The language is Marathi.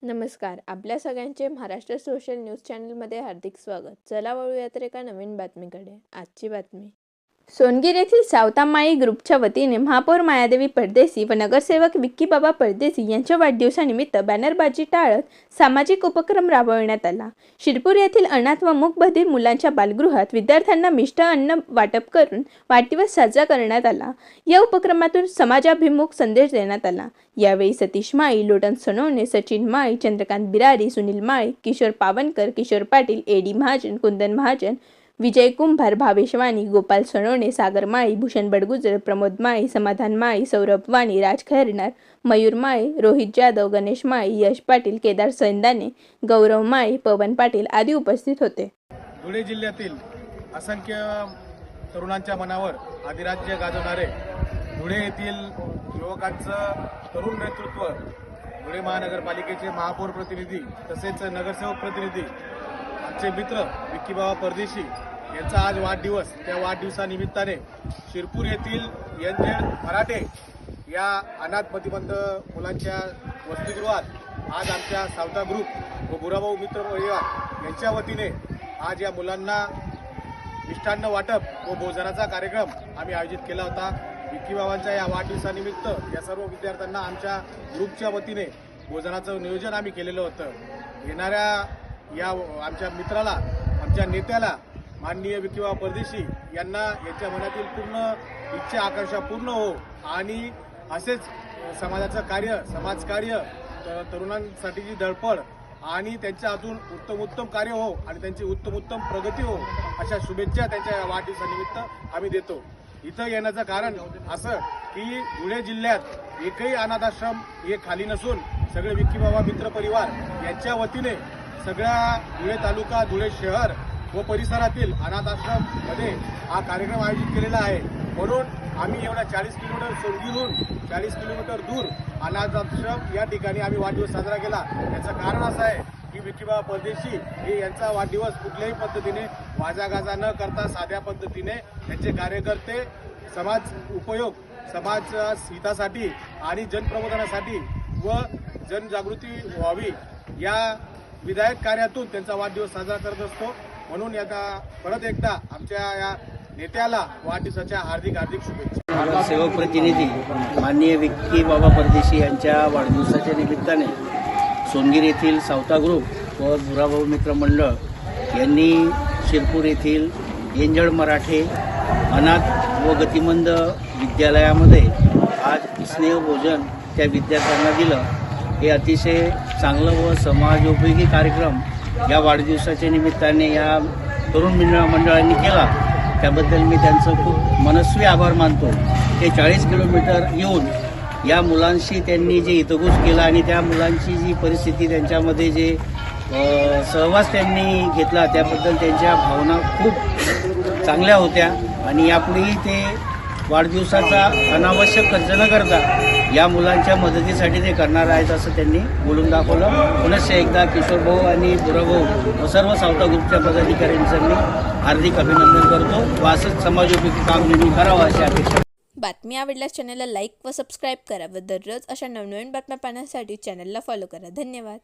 नमस्कार. आपल्या सगळ्यांचे महाराष्ट्र सोशल न्यूज चॅनलमध्ये हार्दिक स्वागत. चला वळूयात एका नवीन बातमीकडे. आजची बातमी. सोनगीर येथील सावतामाळी ग्रुपच्या वतीने महापौर मायादेवी परदेशी व नगरसेवक विक्कीबाबा परदेशी यांच्या वाढदिवसानिमित्त बॅनरबाजी टाळत सामाजिक उपक्रम राबविण्यात आला. शिरपूर येथील अनाथ व मूकबधिर मुलांच्या बालगृहात विद्यार्थ्यांना मिष्ट अन्न वाटप करून वाढदिवस साजरा करण्यात आला. या उपक्रमातून समाजाभिमुख संदेश देण्यात आला. यावेळी सतीश माळी, लोटन सोनवणे, सचिन माळी, चंद्रकांत बिरारी, सुनील माळी, किशोर पावनकर, किशोर पाटील, एडी महाजन, कुंदन महाजन, विजय कुंभार, भावेश वाणी, गोपाल सोनवणे, सागर माळी, भूषण बडगुजर, प्रमोद माळी, समाधान माळी, सौरभ वाणी, राज खैरनार, मयूर माळी, रोहित जाधव, गणेश माळी, यश पाटील, केदार सैंदाने, गौरव माळी, पवन पाटील आदी उपस्थित होते. धुळे जिल्ह्यातील असंख्य तरुणांच्या मनावर अधिराज्य गाजवणारे धुळे येथील युवकांचं तरुण नेतृत्व, धुळे महानगरपालिकेचे महापौर प्रतिनिधी तसेच नगरसेवक प्रतिनिधी, आमचे मित्र विक्कीबाबा परदेशी यांचा आज वाढदिवस. त्या वाढदिवसानिमित्ताने शिरपूर येथील एनजेड मराठे या अनाथ प्रतिबंध मुलांच्या वसतिगृहात आज आमच्या सावता ग्रुप व बुराभाऊ मित्र परिवार यांच्या वतीने आज या मुलांना मिष्टान्न वाटप व भोजनाचा कार्यक्रम आम्ही आयोजित केला होता. विक्कीबाबांच्या या वाढदिवसानिमित्त या सर्व विद्यार्थ्यांना आमच्या ग्रुपच्या वतीने भोजनाचं नियोजन आम्ही केलेलं होतं. येणाऱ्या या आमच्या मित्राला, आमच्या नेत्याला माननीय विक्कीबाबा परदेशी यांना यांच्या मनातील पूर्ण इच्छा आकांक्षा पूर्ण हो आणि असेच समाजाचं कार्य, समाजकार्य, तरुणांसाठीची धडपड आणि त्यांच्या अजून उत्तम कार्य हो आणि त्यांची उत्तम प्रगती हो अशा शुभेच्छा त्यांच्या वाढदिवसानिमित्त आम्ही देतो. इथं येण्याचं कारण असं की धुळे जिल्ह्यात एकही अनाथाश्रम हे खाली नसून सगळे विक्कीबाबा मित्र परिवार यांच्या वतीने सगळ्या धुळे तालुका, धुळे शहर व परिसरातील अनाथाश्रममध्ये हा कार्यक्रम आयोजित केलेला आहे. म्हणून आम्ही एवढ्या 40 किलोमीटर सोनगीरहून 40 किलोमीटर दूर अनाथाश्रम या ठिकाणी आम्ही वाढदिवस साजरा केला. याचं कारण असं आहे की विक्कीबाबा परदेशी हे यांचा वाढदिवस कुठल्याही पद्धतीने वाजागाजा न करता साध्या पद्धतीने त्यांचे कार्यकर्ते समाज उपयोग, समाज हितासाठी आणि जनप्रबोधनासाठी व जनजागृती व्हावी या विधायक कार्यातून त्यांचा वाढदिवस साजरा करत असतो. म्हणून आता परत एकदा आमच्या या नेत्याला वाढदिवसाच्या हार्दिक शुभेच्छा. सेवक प्रतिनिधी माननीय विक्कीबाबा परदेशी यांच्या वाढदिवसाच्या निमित्ताने सोनगीर येथील सावता ग्रुप व बुराभाऊ मित्र मंडळ यांनी शिरपूर येथील एनजेड मराठे अनाथ व गतिमंद विद्यालयामध्ये आज स्नेहभोजन त्या विद्यार्थ्यांना दिलं. हे अतिशय चांगलं व समाजोपयोगी कार्यक्रम या वाढदिवसाच्या निमित्ताने या तरुण मंडळांनी केला. त्याबद्दल मी त्यांचं खूप मनस्वी आभार मानतो. ते 40 किलोमीटर येऊन या मुलांशी त्यांनी जे हितगुज केला आणि त्या मुलांची जी परिस्थिती, त्यांच्यामध्ये जे सहवास त्यांनी घेतला त्याबद्दल त्यांच्या भावना खूप चांगल्या होत्या. आणि यापुढेही ते वाढदिवसाचा अनावश्यक खर्च न करता या मुलांच्या मदतीसाठी ते करणार आहेत असं त्यांनी बोलून दाखवलं. पुनश्च एकदा किशोर भाऊ आणि बुराभाऊ व सर्व सावता ग्रुपच्या पदाधिकाऱ्यांचं मी हार्दिक अभिनंदन करतो व असंच समाजोपयोगी काम नेहमी करावं अशी अपेक्षा. बातमी आवडल्यास चॅनलला लाईक व सबस्क्राईब करा व दररोज अशा नवनवीन बातम्या पाहण्यासाठी चॅनलला फॉलो करा. धन्यवाद.